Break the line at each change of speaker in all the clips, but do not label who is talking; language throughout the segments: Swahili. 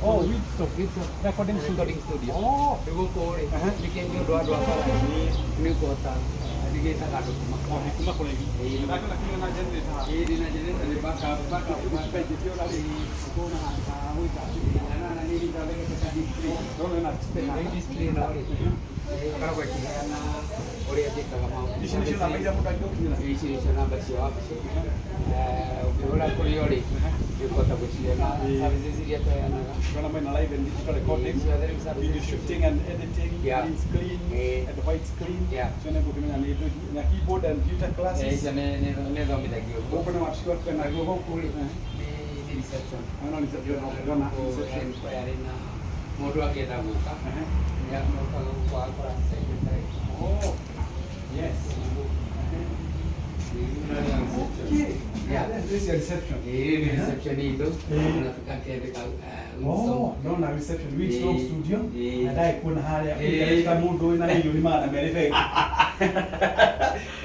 Oh, Windstorm. Recording studio. Oh, itu kore. Bikin dua-dua kali. Ini kota. Di kita kado kuma kore. Ini nak najen ni tha. Ini najen ni dari baka sampai video lagi. Aku nak tahu tak. Nana ni kita lagi kita display. Kalau nak display lagi. Kalau bagi anak ori aja kalau mau. Di sini sudah banyak mudah juga. Di sini sudah banyak apa sih? Ola kuri ori. Di kota Buciana. Services dia tu anak. Kalau main live and digital recording, video shooting and editing, green screen, and the white screen. So ni bukan ni itu na keyboard and computer classes. Ni dom lagi. Open up shop kan aku kuri di reception. Ano reception? Ano reception? Arena. Modul kita buka. Ya, kalau buat kurasa kita. Oh, yes. Okay. Yeah, this is your reception. Reception itu. Tunafika
Oh, no, reception. Windstorm studio. Nadai kuna hali ya mundu ina hiyo ni maana merefeka.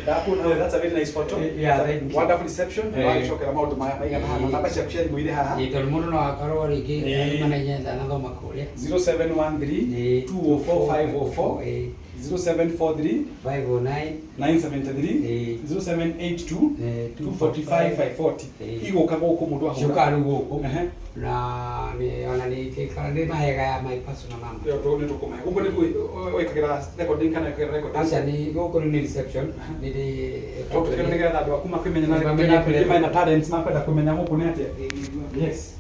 That's a very nice photo.
Yeah, right.
Wonderful reception. Shokera maundu maiga hana nabacha kushare mwire haha.
Tol mundu no akaro rigi manenya dana thoma kuria.
0713 204 504 0743
509
973 0782 245 540. Iko kama uko mundu
ahora. Shukaru goko. Na ni ona ni kekara ni mahega ya my personal number.
Yo to ni tukoma. Uko ni wekagira recording kana record.
Asa ni goko ni reception ni di
to ni gara ndu akuma kwimenya na kwimenya na talents makwenda kumenya goko ni atia. Yes.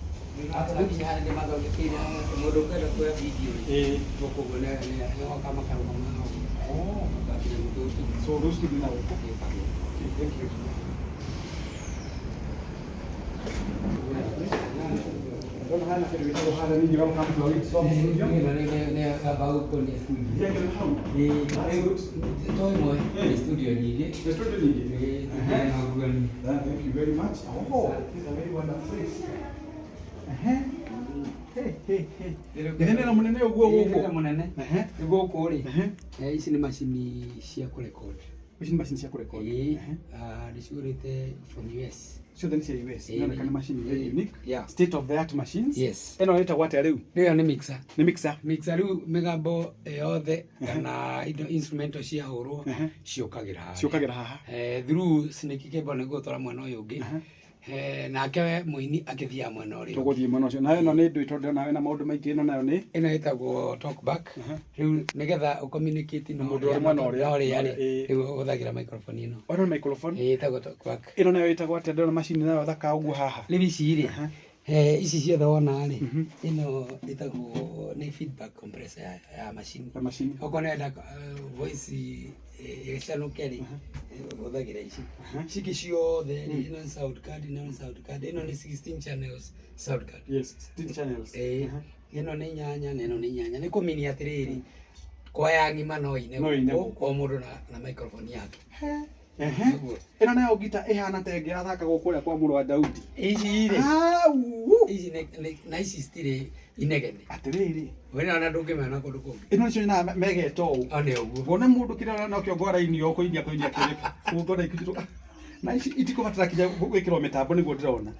Hata kijana ni mazo kipira mundu kwenda kwa video. Goko gona ni kama kama.
Oh, so those two now. Okay, thank you. Don't have to do hard and you don't have to do it. So,
ni about con studio.
Yeah, can come. Good.
Toy boy, studio ni.
The studio ni. Thank you very much. Oh, it's a very wonderful place. Ndio munene uguo guko.
Ndio munene. Uguo kuri. Ici ni machine cia kurecord.
Ici ni machine cia kurecord.
Distributed from US.
So then say US. Ndio kana machine very unique.
Yeah.
State of the art machines.
Yes.
Eno leta what riu?
Ndio ni mixer.
Ni mixer.
Mixer riu megambo yothe kana instrumental cia hurwo ciokagira haha.
Ciokagira haha.
Through snake cable nego tora mwana uyu ungi. Nake muini akithia mwena uri
tuguthie mwena ucio nayo no ni ndu itonde nayo na maundu maingi no nayo ni
ino itagwo talk back riu nigetha u communicate no
mundu uri mwena uri
riu uthagira microphone ino
oro microphone
itagwo talk back
ino nayo itagwo ati ndo machine nayo thaka uguo haha
riu ciri ici ciothe wona ri ino itagwo ni feedback compressor ya machine okone nda voice channel keri uthagira ici ciki ciothe ino sound card ino ni 16 channels sound card.
Yes, 16 channels.
Ino ni nyanya ni kumini atiriri kwa yangi mano ine kwa mundu na microphone yake.
Ino nayo gita ihana tenge athaka gukuria kwa muru wa Daudi.
Ici ri ici na ici stire inegene
atiriri
wena na ndungimena kundu kungi
ino cio na megeto
ane uguo
wona mundu kira na kio ngora ini yo kuindia kireka ugora ikitiro na itiko batara kinya gwikirwo mitambo niguo ndirona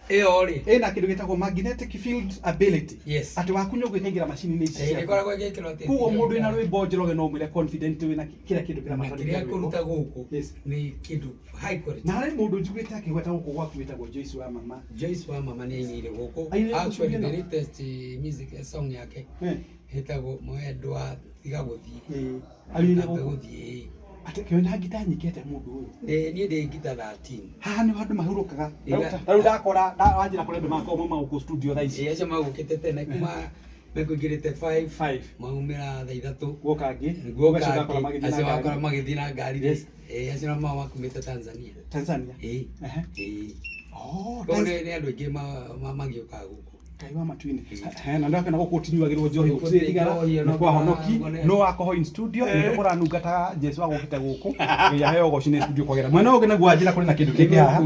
ri
ina kindu gitagwo magnetic field ability ati wakunyo gwikagira machine ni ici
ni koragwo igikirwo ati
kuo mundu ina rwimbo njiroge no mwire confident wina kira kindu kira
mafanikio kuruta guku ni kindu high quality
na mundu njugite akigweta guku gwaku witagwo Joyce wa mama
ni nyire guku actually the latest music song yake hitagwo mwendwa tiga guthii
alina guthii ate kiona gita nyikete mundu uyu
ni ndi gita 13
haha ni handu mahurukaga riu ndakora wanjira kure ndu mako mama uko studio tha ici
acha magukite tene kuma mekugirite 5 maumira tha ithatu gokangi acha wakora magithina ngari acha mama makumite Tanzania ni andu aingi magiuka guku
kai wa matuini na ndaka na gukutinywagirwo njohi gutigara kwa honoki no akoho in studio ni kora nungata Jesu agukite guku ya heyo gocine studio kwagera mwena oge na gwajira kuri na kindu kingi haha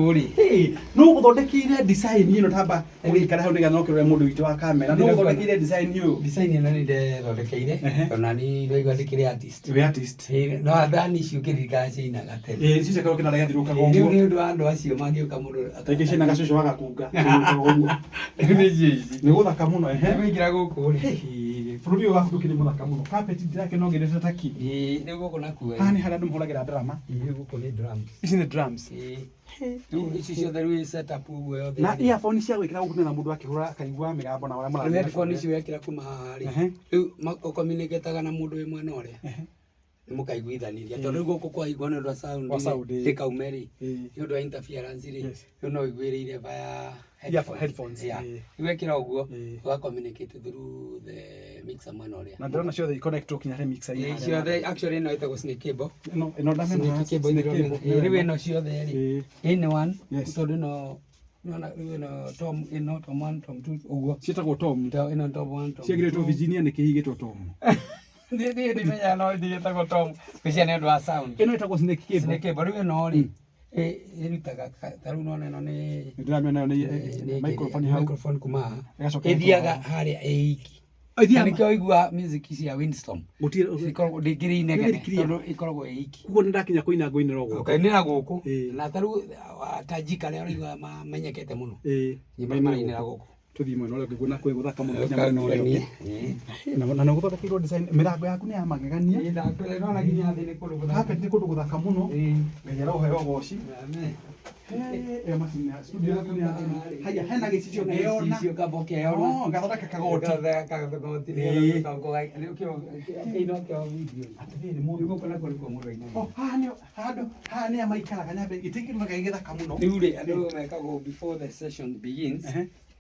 no guthondekire design ino tamba urikara hau ndiga no kirore mundu witu wa kamera no guthondekire design ino
ni de thondekeire ona ni ndaiga ndikire artist no athani ciukiriga cina gatene
cice karo kina gathirũka goguo
ni ndu andu acio mangiuka mundu
ataike cina gacucu wagakunga ni guthaka muno
wingira guku
bururi uyu waku ndukiri muthaka muno carpet ndake no ngerete taki
ni guku nakuo
hani hara ndumuhuragira drama
guku ni drums
ici ni drums
tu ici ciothe rĩu setup uguo yothe
na earphone cia gwikira guku na mundu akihura akaigua migambo na uria
mara headphone ici wekira kuma harĩ rĩu communicataga na mundu wĩ mwena ũrĩa ni mukaiguithaniria tondu guku kwa igwa ndu sound ikaumeri ndu wa interference ri no igwiriire via headphones iwekira uguo wa communicate through the mixer mwena uria
na ndona ciothe connect kinya he mixer
ina ciothe actually no itago snake cable
no ndamena
cable ni no ciothe ri in one tondu no Tom ino Tom 1 Tom 2 uguo
cietagwo Tom
ino Tom 1 Tom
ciagiretwo Virginia ni kihigitwo Tom
ndi menya no ndigetagwo Tom kucia ni ndu wa sound
ino itagwo snake
cable riu no ri irutaga taru no neno ni
ndramena ni
microphone kuma ithiaga haria eiki ni kio igua music cia Windstorm ikoragwo ndingiri inegene tondu ikoragwo eiki
kugo ndakinya kuina nguinira guku
ukainira guku na taru tajika ria igua mamenyekete muno nyimbo marainira guku
tuthi mwena uria ngiguna kwi guthaka muno na guthondekirwo design mirango yaku ni ya magegania
no nginya thi ni kundu guthaka
carpet ni kundu guthaka muno ngejera uheo goci macini studio yaku ni haya hena gicicio ngeona
gicicio kaboke yona
ngathondeka kagoti
riu kio ino kio video
atiriri mundu
gukona kuri kwa mundu ina
ha ni amaikaraga nyambe itingirwo githaka muno
riu ri andu mekagwo before the session begins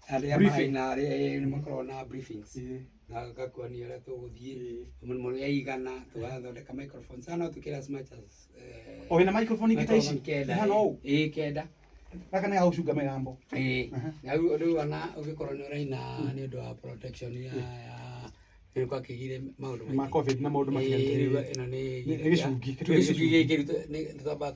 aria ni makorwo na briefings na gakwani aria tuguthie muno yaigana tugathondeka microphones no tukira as much as
wina microphone ingita ici
kenda kenda
gaka ni gaucunga migambo
na riu ana ugikorwo ni uraina ni ndu wa protection ya ni kwa kigire maundu
ma covid na maundu matiganite
ino ni
gicungi
giki ni tutamba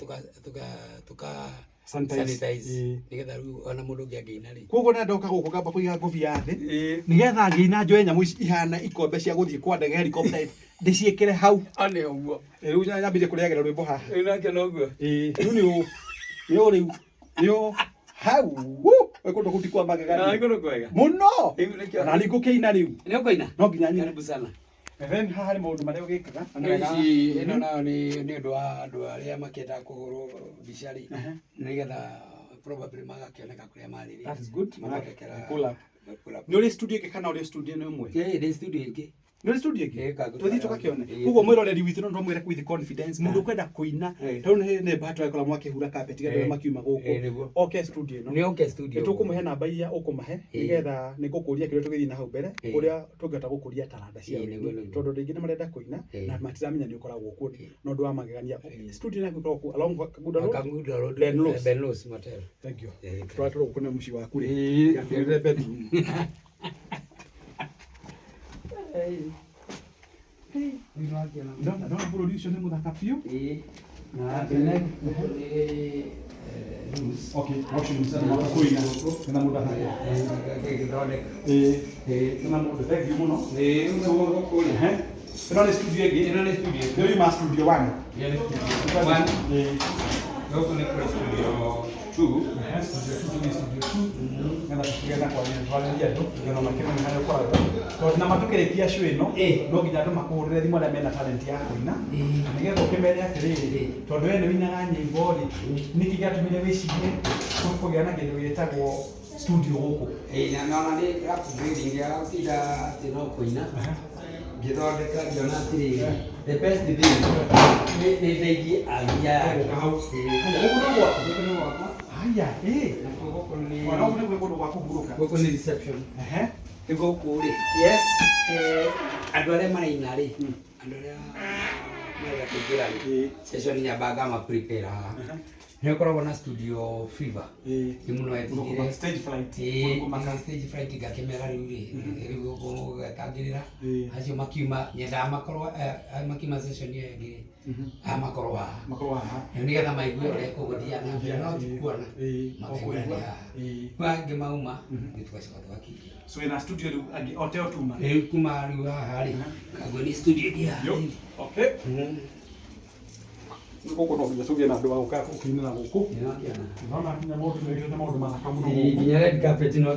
tuka sanitize nigetha riu ona mundu ngiangina ri
koguo na ndoka guku ngamba kuiga nguvi ya thi nigetha ngiina njoe nyamu ici ihana ikombe cia guthie kwa ndege helicopter ndiciikire hau
ane uguo
riu nyambire kuriagira rwimbo haha
nake no guo
riu riu yo hau kundu gutikwa magegania
kundu kwega
muno na ni ngukiina riu
ni ukuina
no nginya
karibu sana
then haha ni maundu maria ugikaga
ino na ni ndu wa andu aria makienda kuhurwo bicari nigetha probably magakioneka kuria mariri
that is good
magakera
ni uri studio kana uri studio ni umwe
ni studio ingi
no studio ingi tuthi tukakione kugo mwiroreri witu no mwire with confidence mundu kwenda kuina tau ne bato yakora mwakihura carpet gado makiuma guku okay studio no
ni okay studio
tukumuhe namba iria ukumahe nigetha nigukuria kire tugithi na hau mbere uria tungihota gukuria taranda cia tondu ringi ni marenda kuina na matiramenya ni ukoragwo ku no ndu wa magegania studio yaku ikoragwo along Kaguda Road
Benlos Motel
thank you twatoro kuna muci waku ri ngire bedroom Ndona bururi ucio ni muthaka piu na tene okay washing sana kuina na muda haya na muda thank you muno so kuina ino ni studio ingi ndio ma studio 1
studio 1 Huko ni kwa studio 2.
Ngana kugenda kwa ni twaleria tu ngana makene ni hayo kwa to na matukerekia show ino no nginya andu makurire thimu ala mena talent ya kuina nigetha ukimere atiriri tondu we ni winaga nyimbo ri niki gatumire wicirie kugea na kindu gitagwo studio guku
na ni upgrade ya utida tino kuina githondeka ngiona atiriri the best thing ni thaigi agia
hau uguo gwakwa haya wana ule gwe kundu gwa kuhuruka
goko ni reception ego kuri yes andu aria maraina ri andu aria mara kugira ri session ya baga ma prepare ni koragwo na studio fever ni muno etigire
stage
flight gakemera riu go gatangirira acio makiuma nyenda makiuma session ya ngi makorwa ni getha maigwe ore kuguthia na mbere no tikuona makwenda bangi mauma nitwacika twakiki
so ina studio riu agi hotel tuma
kuma riu hari kagwe ni studio dia
okay guko no nginya tugie na andu aguka kukinira guku nona nginya mundu nigirite maundu mathaka muno
nginya red carpet no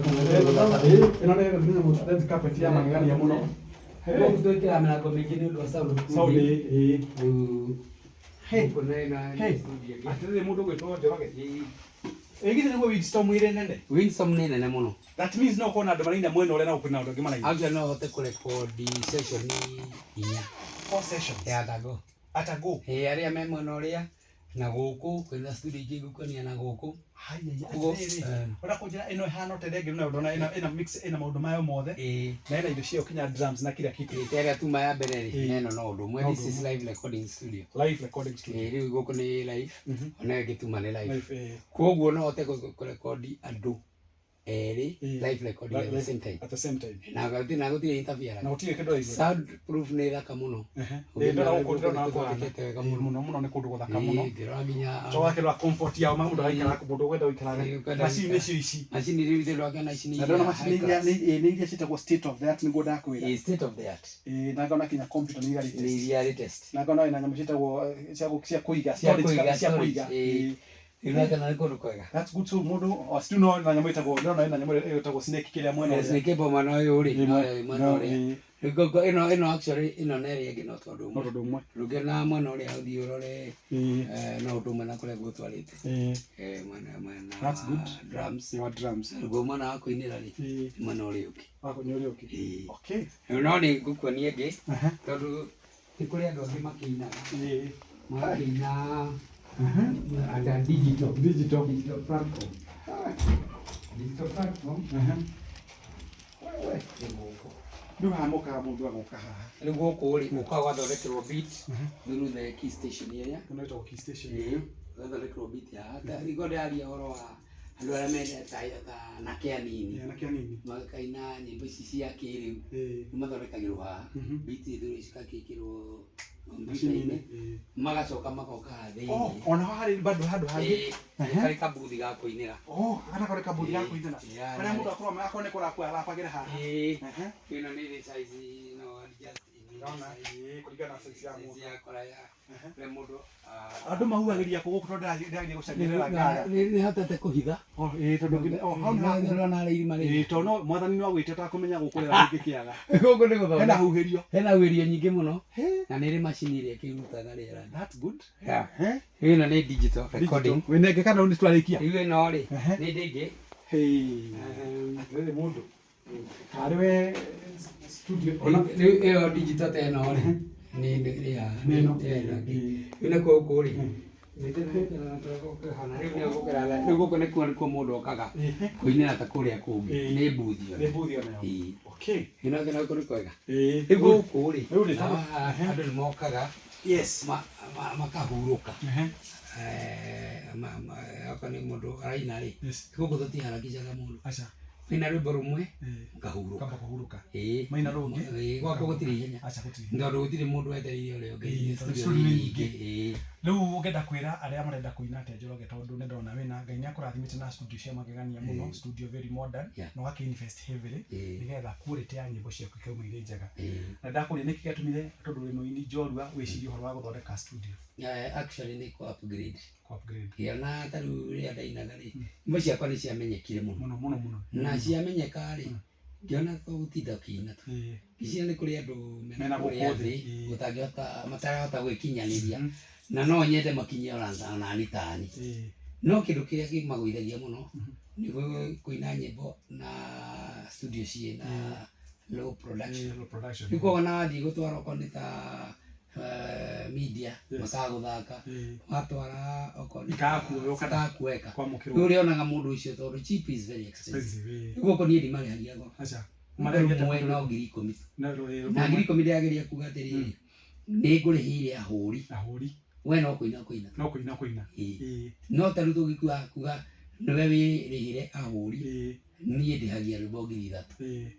ino ni nginya red carpet ya magegania muno
ndio kila mlango mwingine ndio
saudi
hey
atire mundu gwetwo Njoroge egithe niguo Windstorm ire nene
Windstorm ni nene muno
that means no kona andu marina mwena ule na ukuna andu ngimana
actually no hote ku record session inya
4 sessions
ya dago
atago
aria me mwena uria na guku kwina studio ingi gukonia na guku
haya ora kujira ino hano terege na ndona ina mix ina maundu mayo mothe na ina indo cio kinya drums na kila kitu
tere tuma ya mbere ri neno no undu mwe this is live recording studio
riu
guku ni live ona gituma ni live koguo no hote ku record andu live recording at the same time na gauti interview
na gutire kindu
sound proof ni thaka muno
ndona ukundira na kwa muno ni kundu guthaka muno
ndira nginya
so wakira comfort ya mundu aikara ku mundu gwenda uikara machine ici
machine ri ndiro gana ici ni
ndona machine ni iria citagwo state of the art ni goda kwira
state of the art
na ngona kinya computer ni
iria test
na ngona ina nyamu citagwo cia kuiga cia kuiga
Inaka niko kwega.
That's good so mundu still no na nyamu itagwo ndona ina nyamu itagwo snake kiria mwena
snake bomba no yuri mwena uri Go ino actually ino neri egi no tondu
umwe
ruge na mwana uri authi urore no ndumwe na kule gutwarite mwana
that's good
drums go mwana wako inira ri mwana uri uki
wako ni uri uki okay
no ni gukonie ngi tondu tikuri andu angi makina makina ada digital platform
ndu hamuka mundu agoka haha
riu guku ri muka gwathondekirwo beat through the key station area
no ito key station
gwathondekirwo beat ya hata rigo ndaria horo wa andu aria mendeta anake anini makaina nyimbo ici cia kiriu nimathondekagirwo haha beat through cikakikirwo machine magacoka magoka thĩinĩ
ona hari bado handu hangi
kari kabuthi ga kuinira
kana kari kabuthi ga kuinira kana mundu akorwo akone kora kwa arapagira haha
ino ni size no adjust
inaona kulingana na size ya mundu
ya kora ya le mundu
andu mahuagiria kuguku tondu ndagiye gucagerera ngara
ni hotete kuhitha
tondu
hau na ri mari
tono mwathani no gwite takumenya gukurira ringi kiaga
guku ni guthona
hena huhirio
nyingi muno na ni ri machine ire kirutaga rira
that's good
ino ni digital recording
wenenge kana uni twarikia
iwe no ri ni ndingi
ri mundu ariwe studio
io digital te no ri ni ya ina ko ri riu guku ni kuo mundu okaga kuinira ta kuria kungi ni mbuthio
okay
ino thina ko ni kwega riu guku ri andu ni mokaga makahuruka aka ni mundu araina ri guku tutiharakicaga mundu ina rwimbo rumwe ngahuruka
maina rungi
gwako gutiri hinya ndondo gutiri mundu wetereire uria ungi
riu ngenda kwira aria marenda kuina te Njoroge tondu ndona wina Ngai ni akurathimite na studio cia magegania muno studio very modern no waki invest heavily nigetha quality ya nyimbo ciaku ikauma ire njega na ndakuria niki gatumire tondu ri muini njorua wicirie horo wa guthondeka studio
Actually ni ko upgrade.
Upgrade.
Na taru ria ndainaga ri. Imwe ciakwa ni ciamenyekire muno. Na ciamenyeka ri. Ngiona ko gutinda kina tu. Ici ni kuri andu mena kuria thi gutangihota matarahota gwikinyaniria. Na no nyende makinye oranga na nitani. No kindu kiria kimagwithagia muno ni kuina nyimbo na studio cie na low production. Niko na thi gutwara konita media makaguthaka watwara okoni kakuweka uri onaga mundu ucio tondu cheap is very expensive guko ni ndi mari hagia go acha mari no 10,000 na 10,000 ndiageria kuga atiri ni ngurihire ahuri we no kuina no taru tugikua kuga niwe wirihire ahuri ni ndihagia rwimbo 3,000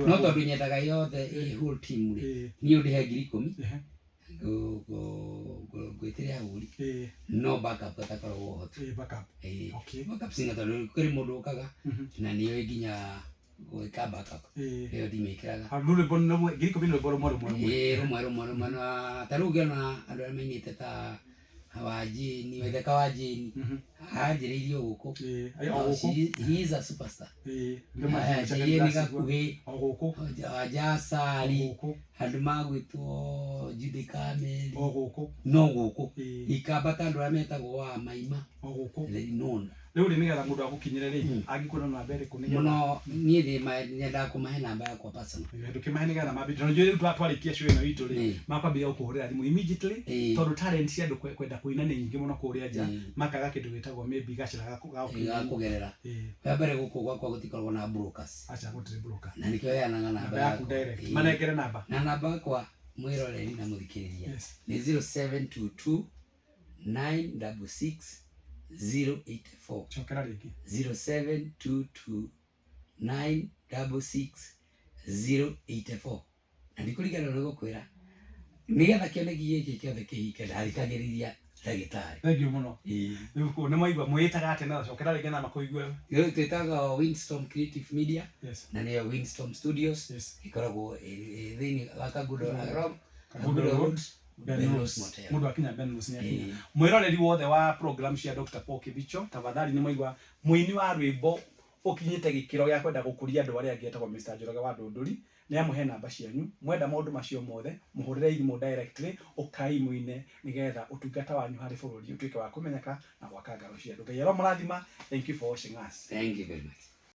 no tondu nyendaga yothe whole team ri ni undihe 10,000 gwitiria ahuri no backup atakoragwo hotu backup singa tondu kuri mundu ukaga na niyo nginya gwika backup iyo ndimikiraga
rure bono 10,000 boro
rumwe na taru ngena andu arĩa mainite ta Hawajini, Wetheka Wajini, hajiririo guku. He is a superstar. Yeye gakuhi guku. Ajasari, handu magwitwo Judy Kameli. Guku. No guku. Ikabata andu arĩa metagwo wa Maima. Guku. None.
Riu ri nigetha mundu agukinyire ri agikuna na mbere kunigetha
muno nie thi nyenda kumahe namba yakwa personal
ndukimahe nigetha mabi tondu njuri twarikia show ino itu ri makwambia ukuhurira thimu immediately tondu talent cia andu kwenda kuina ni nyingi muno kuria nja makaga kindu gitagwo maybe gacira
kugerera ya mbere guku gwakwa gutikorwo na brokers
acha gutire broker
na nikio yana namba
yaku direct manengere namba
na namba yakwa mwiroreri na muthikiriria ni 0722 966 084
chokera riki
0722 966 084 na ndikurigana no kwira nigetha kioneki giki kiothe kihike ndarikagiriria ndagitari
thank you muno riu ne maigwa mwitaga ate na chokera riki na makuigwa
yo twitaga Windstorm Creative Media na ne Windstorm Studios ikoragwo thini gakagudo road mundu akinya Benus ni akinya mwiroreri wothe wa program cia Dr. Paul Kibicho tafadhali ni maigwa muini wa rwimbo ukinyite gikiro gya kwenda gukuria andu aria angietagwo Mr. Njoroge wa Ndunduri ni amuhe namba cianyu mwenda maundu macio mothe muhurire imo directly ukai muine nigetha utungata wanyu hari bururi utuike wa kumenyeka na gwaka ngaro cia andu. Ngai aro murathima. Thank you for watching us. Thank you very much.